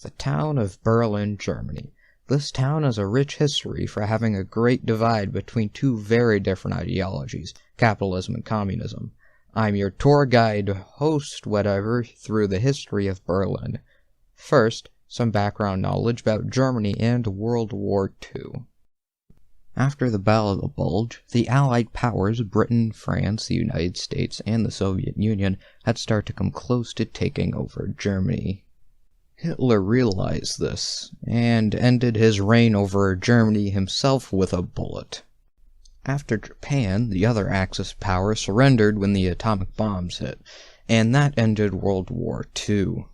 The town of Berlin, Germany. This town has a rich history for having a great divide between two very different ideologies, capitalism and communism. I'm your tour guide, host, whatever, through the history of Berlin. First, some background knowledge about Germany and World War II. After the Battle of the Bulge, the Allied powers, Britain, France, the United States, and the Soviet Union, had started to come close to taking over Germany. Hitler realized this, and ended his reign over Germany himself with a bullet. After Japan, the other Axis power, surrendered when the atomic bombs hit, and that ended World War II.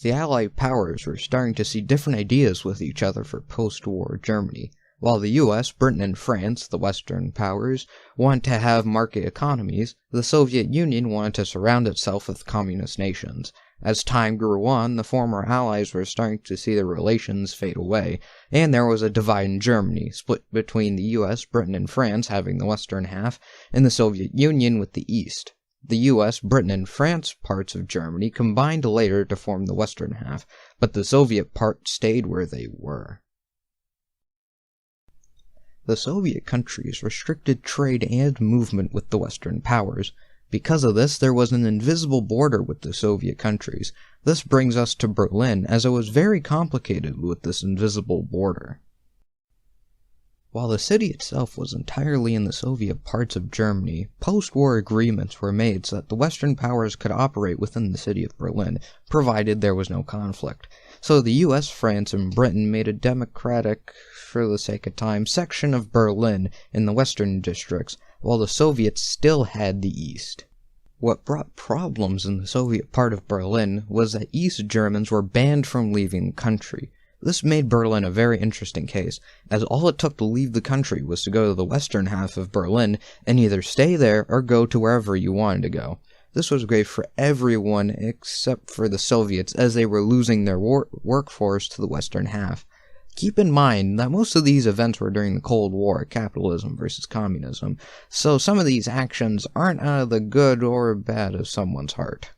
The Allied powers were starting to see different ideas with each other for post-war Germany. While the US, Britain, and France, the Western powers, wanted to have market economies, the Soviet Union wanted to surround itself with communist nations. As time grew on, the former allies were starting to see their relations fade away, and there was a divide in Germany, split between the US, Britain, and France having the western half, and the Soviet Union with the east. The US, Britain, and France parts of Germany combined later to form the western half, but the Soviet part stayed where they were. The Soviet countries restricted trade and movement with the Western powers. Because of this, there was an invisible border with the Soviet countries. This brings us to Berlin, as it was very complicated with this invisible border. While the city itself was entirely in the Soviet parts of Germany, post-war agreements were made so that the Western powers could operate within the city of Berlin, provided there was no conflict. So the US, France, and Britain made a democratic, for the sake of time, section of Berlin in the western districts, while the Soviets still had the east. What brought problems in the Soviet part of Berlin was that East Germans were banned from leaving the country. This made Berlin a very interesting case, as all it took to leave the country was to go to the western half of Berlin and either stay there or go to wherever you wanted to go. This was great for everyone except for the Soviets, as they were losing their workforce to the western half. Keep in mind that most of these events were during the Cold War, capitalism versus communism, so some of these actions aren't out of the good or bad of someone's heart.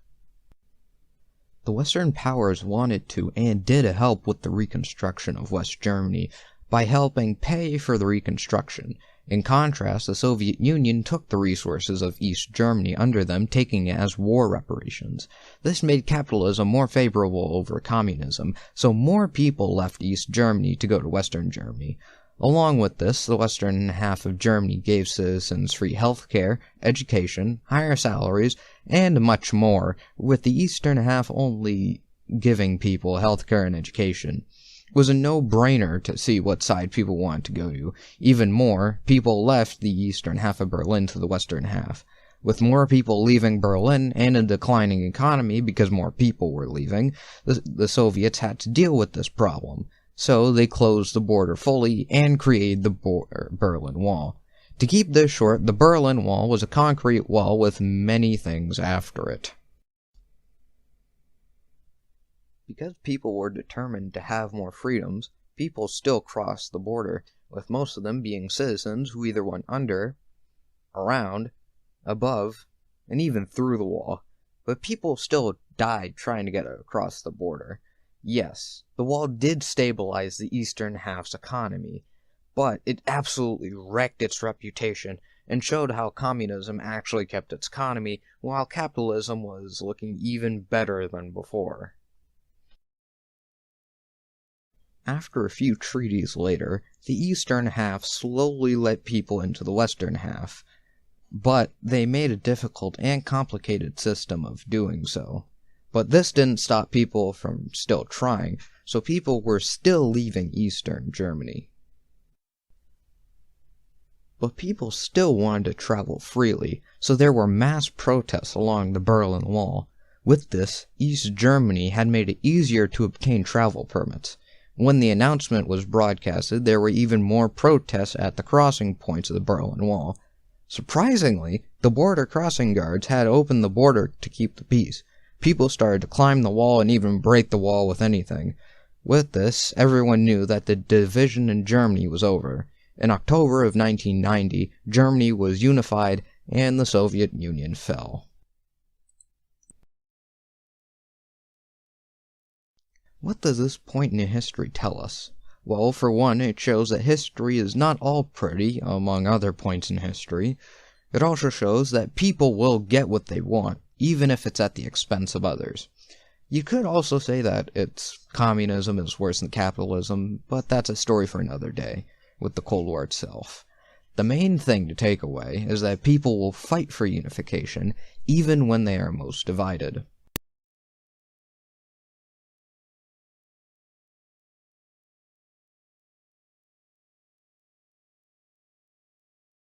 The Western powers wanted to and did help with the reconstruction of West Germany by helping pay for the reconstruction. In contrast, the Soviet Union took the resources of East Germany under them, taking it as war reparations. This made capitalism more favorable over communism, so more people left East Germany to go to Western Germany. Along with this, the western half of Germany gave citizens free healthcare, education, higher salaries, and much more, with the eastern half only giving people healthcare and education. It was a no-brainer to see what side people wanted to go to. Even more, people left the eastern half of Berlin to the western half. With more people leaving Berlin and a declining economy because more people were leaving, the Soviets had to deal with this problem. So they closed the border fully and created the Berlin Wall. To keep this short, the Berlin Wall was a concrete wall with many things after it. Because people were determined to have more freedoms, people still crossed the border, with most of them being citizens who either went under, around, above, and even through the wall. But people still died trying to get across the border. Yes, the wall did stabilize the eastern half's economy, but it absolutely wrecked its reputation and showed how communism actually kept its economy, while capitalism was looking even better than before. After a few treaties later, the eastern half slowly let people into the western half, but they made a difficult and complicated system of doing so. But this didn't stop people from still trying, so people were still leaving Eastern Germany. But people still wanted to travel freely, so there were mass protests along the Berlin Wall. With this, East Germany had made it easier to obtain travel permits. When the announcement was broadcasted, there were even more protests at the crossing points of the Berlin Wall. Surprisingly, the border crossing guards had opened the border to keep the peace. People started to climb the wall and even break the wall with anything. With this, everyone knew that the division in Germany was over. In October of 1990, Germany was unified and the Soviet Union fell. What does this point in history tell us? Well, for one, it shows that history is not all pretty, among other points in history. It also shows that people will get what they want, even if it's at the expense of others. You could also say that communism is worse than capitalism, but that's a story for another day, with the Cold War itself. The main thing to take away is that people will fight for unification, even when they are most divided.